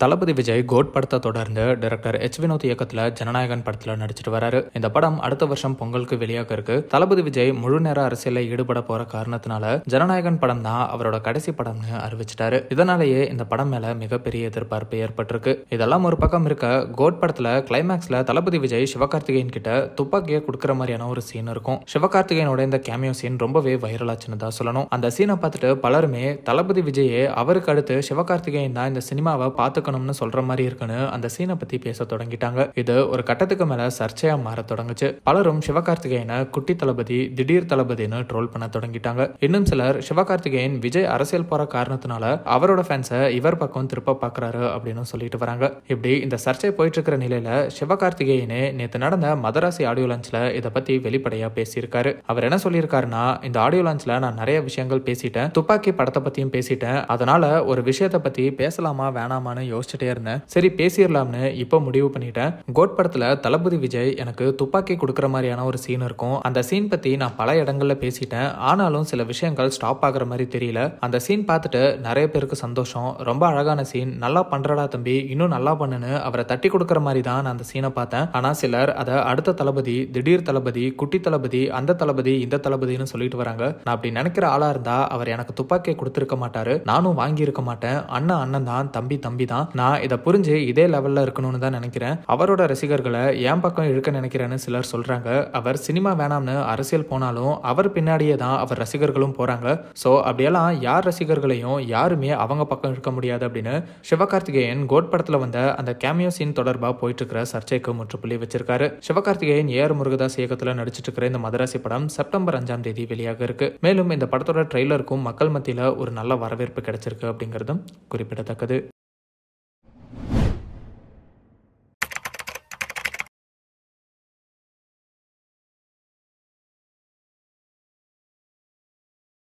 தளபதி Vijay code படத்தை தொடர்ந்து director Vinod இயக்கத்துல ஜனநாயகன் படத்துல நடிச்சிட்டு வராரு. இந்த படம் அடுத்த வருஷம் பொங்கலுக்கு வெளியாக இருக்கு. தளபதி விஜய் முழு நேர அரசியல ஈடுபட போற காரணத்தினால ஜனநாயகன் படம் தான் அவரோட கடைசி படம்னு அறிவிச்சிட்டாரு. இதனாலேயே இந்த படம் மேல மிகப்பெரிய எதிர்பார்ப்பு ஏற்பட்டிருக்கு. இதெல்லாம் ஒரு பக்கம் இருக்க, கோட் படத்துல கிளைமேக்ஸ்ல தளபதி விஜய் சிவகார்த்திகேயன் கிட்ட துப்பாக்கியை கொடுக்கற மாதிரியான ஒரு சீன் இருக்கும். சிவகார்த்திகேயனோட இந்த கேமியோ சீன் ரொம்பவே வைரலாச்சுன்னு தான் சொல்லணும். அந்த சீனை பார்த்துட்டு பலருமே தளபதி விஜயே அவருக்கு அடுத்து சிவகார்த்திகேயன் தான் இந்த சினிமாவை பார்த்துக்கணும்னு சொல்ற மாதிரி இருக்குன்னு அந்த சீனை பத்தி பேச தொடங்கிட்டாங்க. இது ஒரு கட்டத்துக்கு மேல சர்ச்சையா மாற தொடங்குச்சு. பலரும் சிவகார்த்திகேயனை குட்டி தளபதி, திடீர் தளபதினு ட்ரோல் பண்ண தொடங்கிட்டாங்க. இன்னும் சிலர் சிவகார்த்திகேயன் விஜய் அரசியல் போற காரணத்தினால அவரோட ஃபேன்ஸை இவர் பக்கம் திருப்ப பாக்குறாரு அப்படின்னு சொல்லிட்டு வராங்க. இப்படி இந்த சர்ச்சை போயிட்டு இருக்கிற நிலையில சிவகார்த்திகேயனே நேத்து நடந்த மதராசி ஆடியோ லான்ச்ல இதை பத்தி வெளிப்படையா பேசியிருக்காரு. அவர் என்ன சொல்லியிருக்காருன்னா, இந்த ஆடியோ லான்ச்ல நான் நிறைய விஷயங்கள் பேசிட்டேன், துப்பாக்கி படத்தை பத்தியும் பேசிட்டேன். அதனால ஒரு விஷயத்தை பத்தி பேசலாமா வேணாமான்னு யோசிச்சுட்டே இருந்தேன். சரி பேசிடலாம்னு இப்போ முடிவு பண்ணிட்டேன். கோட் படத்துல தளபதி விஜய் எனக்கு துப்பாக்கி கொடுக்கற மாதிரியான ஒரு சீன் இருக்கும். அந்த சீன் பத்தி நான் பல இடங்கள்ல பேசிட்டேன். ஆனாலும் சில விஷயங்கள் ஸ்டாப் ஆகுற மாதிரி தெரியல. அந்த சீன் பார்த்துட்டு நிறைய பேருக்கு சந்தோஷம். ரொம்ப அழகான சீன், நல்லா பண்றடா தம்பி, இன்னும் நல்லா பண்ணுன்னு அவரை தட்டி கொடுக்கற மாதிரி தான் நான் அந்த சீனை பார்த்தேன். ஆனா சிலர் அதை அடுத்த தளபதி, திடீர் தளபதி, குட்டி தளபதி, அந்த தளபதி, இந்த தளபதினு சொல்லிட்டு வராங்க. நான் அப்படி நினைக்கிற ஆளா இருந்தா அவர் எனக்கு துப்பாக்கியை கொடுத்திருக்க மாட்டாரு, நானும் வாங்கி இருக்க மாட்டேன். அண்ணன் அண்ணன் தான், தம்பி தம்பி தான். நான் இதை புரிஞ்சு இதே லெவல்ல இருக்கணும்னு தான் நினைக்கிறேன். அவரோட ரசிகர்களை என் பக்கம் இழுக்க நினைக்கிறேன்னு சிலர் சொல்றாங்க. அவர் சினிமா வேணாம்னு அரசியல் போனாலும் அவர் பின்னாடியே தான் அவர் ரசிகர்களும் போறாங்க. சோ அப்படியெல்லாம் யார் ரசிகர்களையும் யாருமே அவங்க பக்கம் இழுக்க முடியாது அப்படின்னு சிவகார்த்திகேயன் கோட் படத்துல வந்த அந்த கேமியோ சீன் தொடர்பா போயிட்டு இருக்கிற சர்ச்சைக்கு முற்றுப்புள்ளி வச்சிருக்காரு. சிவகார்த்திகேயன் ஏஆர் முருகதாஸ் இயக்கத்துல நடிச்சிட்டு இருக்கிற இந்த மதராசி படம் செப்டம்பர் 5ஆம் தேதி வெளியாக இருக்கு. மேலும் இந்த படத்தோட ட்ரெய்லருக்கும் மக்கள் மத்தியில ஒரு நல்ல வரவேற்பு கிடைச்சிருக்கு அப்படிங்கிறதும் குறிப்பிடத்தக்கது.